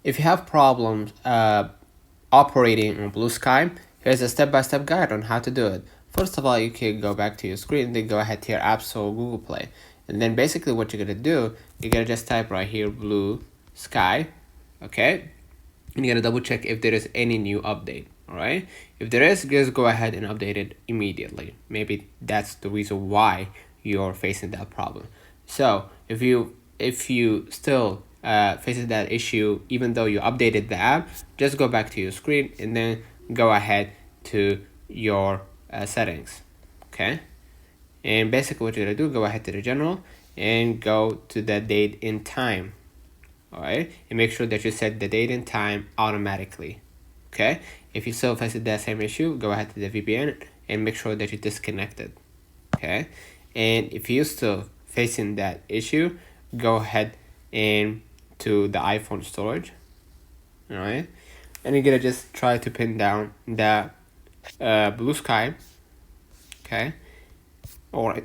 If you have problems operating on Blue Sky, here's a step-by-step guide on how to do it. First of all, you can go back to your screen and then go ahead to your App Store or Google Play. And then basically what you're going to do, you're going to just type right here, Blue Sky, okay? And you're going to double check if there is any new update, all right? If there is, just go ahead and update it immediately. Maybe that's the reason why you're facing that problem. So if you still faces that issue, even though you updated the app, just go back to your screen and then go ahead to your settings, okay? And basically what you're gonna do, go ahead to the general and go to the date and time, all right? And make sure that you set the date and time automatically, okay? If you still face that same issue, go ahead to the VPN and make sure that you disconnect it, okay? And if you're still facing that issue, go ahead and to the iPhone storage, all right? And you're gonna just try to pin down the Blue Sky, okay? Or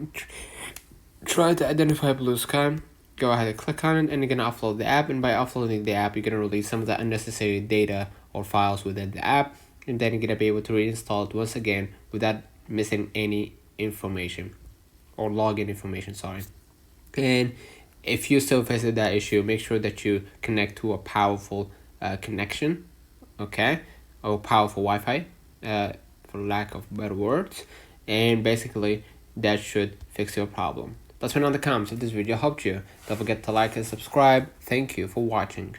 try to identify Blue Sky. Go ahead and click on it, and you're gonna upload the app. And by uploading the app, you're gonna release some of the unnecessary data or files within the app, and then you're gonna be able to reinstall it once again without missing any information or login information. Sorry. And if you still face that issue, make sure that you connect to a powerful connection, okay, or powerful Wi-Fi, for lack of better words, and basically that should fix your problem. Let me know in the comments if this video helped you. Don't forget to like and subscribe. Thank you for watching.